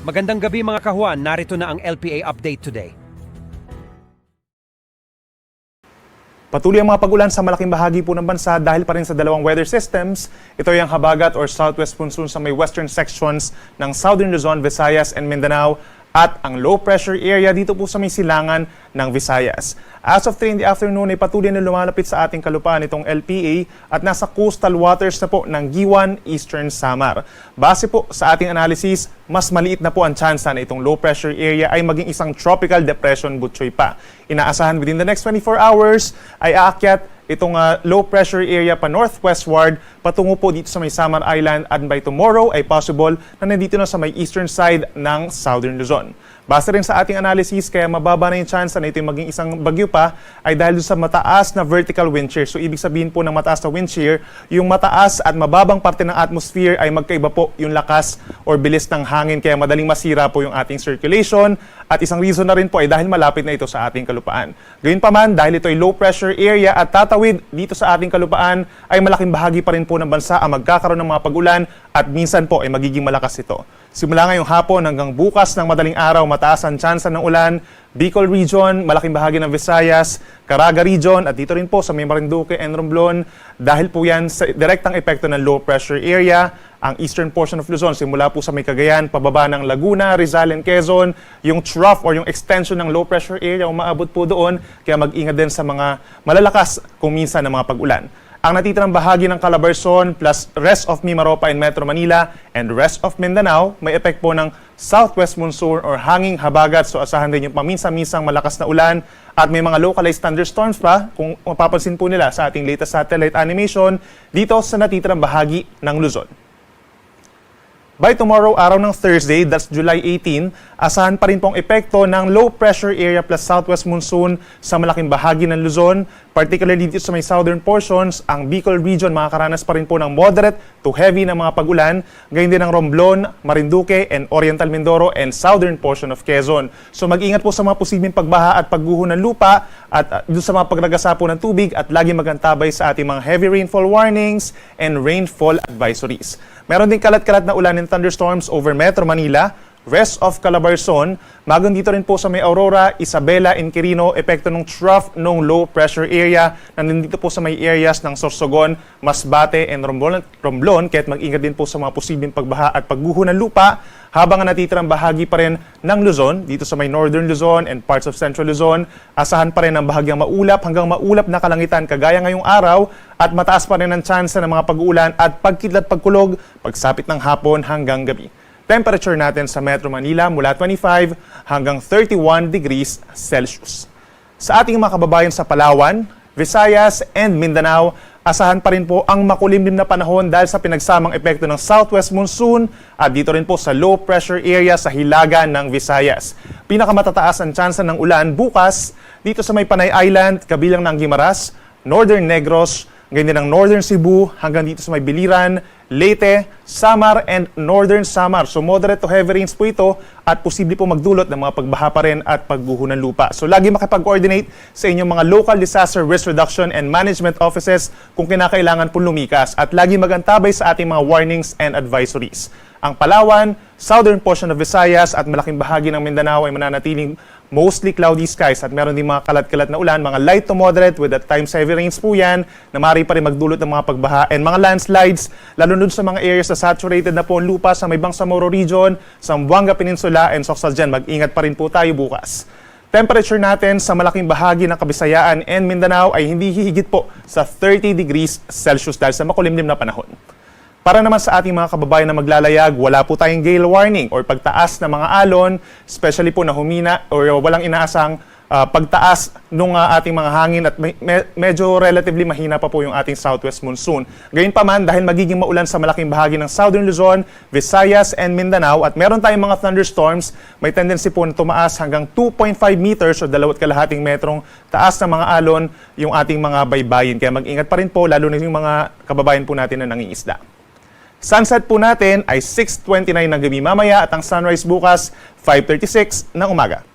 Magandang gabi mga kahuan, narito na ang LPA update today. Patuloy ang mga pag-ulan sa malaking bahagi po ng bansa dahil pa rin sa dalawang weather systems. Ito ay ang habagat or southwest monsoon sa may western sections ng Southern Luzon, Visayas, and Mindanao at ang low pressure area dito po sa may silangan ng Visayas. As of 3 in the afternoon ay patuloy na lumalapit sa ating kalupaan itong LPA at nasa coastal waters na po ng Giwan, Eastern Samar. Base po sa ating analysis, mas maliit na po ang tsansa na itong low pressure area ay maging isang tropical depression butchoy pa. Inaasahan within the next 24 hours ay aakyat itong low pressure area pa northwestward patungo po dito sa may Samar Island at by tomorrow ay possible na nandito na sa may eastern side ng Southern Luzon. Base rin sa ating analysis, kaya mababa na yung chance na ito yung maging isang bagyo pa ay dahil sa mataas na vertical wind shear. So ibig sabihin po ng mataas na wind shear, yung mataas at mababang parte ng atmosphere ay magkaiba po yung lakas or bilis ng hangin kaya madaling masira po yung ating circulation at isang reason na rin po ay dahil malapit na ito sa ating kalupaan. Gayunpaman, dahil ito ay low pressure area at tatawid dito sa ating kalupaan ay malaking bahagi pa rin po ng bansa ang magkakaroon ng mga pag-ulan at minsan po ay magiging malakas ito. Simula ngayong hapon hanggang bukas ng madaling araw, mataas ang tsansa ng ulan, Bicol Region, malaking bahagi ng Visayas, Caraga Region, at dito rin po sa may Marinduque and Romblon. Dahil po yan sa direktang epekto ng low pressure area, ang eastern portion of Luzon, simula po sa may Cagayan, pababa ng Laguna, Rizal, and Quezon, yung trough or yung extension ng low pressure area, umaabot po doon, kaya mag-ingat din sa mga malalakas kung minsan ng mga pag-ulan. Ang natitirang bahagi ng Calabarzon plus rest of Mimaropa and Metro Manila and rest of Mindanao may epek po ng southwest monsoon or hanging habagat. So asahan din yung paminsan-minsang malakas na ulan at may mga localized thunderstorms pa kung mapapansin po nila sa ating latest satellite animation dito sa natitirang bahagi ng Luzon. By tomorrow, araw ng Thursday, that's July 18, asahan pa rin pong epekto ng low pressure area plus southwest monsoon sa malaking bahagi ng Luzon, particularly dito sa may southern portions. Ang Bicol Region makakaranas pa rin po ng moderate to heavy na mga pag-ulan, gayon din ang Romblon, Marinduque, and Oriental Mindoro and southern portion of Quezon. So mag-ingat po sa mga posibleng pagbaha at pagguho ng lupa at doon sa mga pagragasa po ng tubig at lagi magantabay sa ating mga heavy rainfall warnings and rainfall advisories. Meron din kalat-kalat na ulan and thunderstorms over Metro Manila, rest of Calabarzon, magang dito rin po sa may Aurora, Isabela, and Quirino, epekto ng trough ng low pressure area na nandito po sa may areas ng Sorsogon, Masbate, and Romblon, kaya't mag-ingat din po sa mga posibleng pagbaha at pagguho ng lupa habang ang natitirang bahagi pa rin ng Luzon, dito sa may Northern Luzon and parts of Central Luzon, asahan pa rin ang bahagyang maulap hanggang maulap na kalangitan kagaya ngayong araw at mataas pa rin ang tsansa ng mga pag-uulan at pagkidlat pagkulog pagsapit ng hapon hanggang gabi. Temperature natin sa Metro Manila mula 25 hanggang 31 degrees Celsius. Sa ating mga kababayan sa Palawan, Visayas, and Mindanao, asahan pa rin po ang makulimlim na panahon dahil sa pinagsamang epekto ng southwest monsoon at dito rin po sa low pressure area sa hilaga ng Visayas. Pinakamatataas ang tsansa ng ulan bukas dito sa may Panay Island, kabilang ng Guimaras, Northern Negros, ganyan din ang Northern Cebu hanggang dito sa may Biliran, Leyte, Samar, and Northern Samar. So moderate to heavy rains po ito at posible po magdulot ng mga pagbaha pa rin at pagguho ng lupa. So lagi makipag-coordinate sa inyong mga local disaster risk reduction and management offices kung kinakailangan po lumikas at lagi magantabay sa ating mga warnings and advisories. Ang Palawan, southern portion of Visayas at malaking bahagi ng Mindanao ay mananatiling mostly cloudy skies at meron din mga kalat-kalat na ulan, mga light to moderate with at times heavy rains po yan na maaari pa rin magdulot ng mga pagbaha and mga landslides, lalo nun sa mga areas na saturated na po ang lupa sa may Bangsamoro Region, Zamboanga Peninsula and Socsaljan. Mag-ingat pa rin po tayo bukas. Temperature natin sa malaking bahagi ng Kabisayaan and Mindanao ay hindi hihigit po sa 30 degrees Celsius dahil sa makulimlim na panahon. Para naman sa ating mga kababayan na maglalayag, wala po tayong gale warning or pagtaas ng mga alon, especially po na humina or walang inaasang pagtaas ng ating mga hangin at medyo relatively mahina pa po yung ating southwest monsoon. Gayunpaman, dahil magiging maulan sa malaking bahagi ng Southern Luzon, Visayas, and Mindanao at meron tayong mga thunderstorms, may tendency po na tumaas hanggang 2.5 meters o 2.5 metrong taas ng mga alon yung ating mga baybayin. Kaya mag-ingat pa rin po, lalo na yung mga kababayan po natin na nangingisda. Sunset po natin ay 6:29 ng gabi mamaya at ang sunrise bukas 5:36 ng umaga.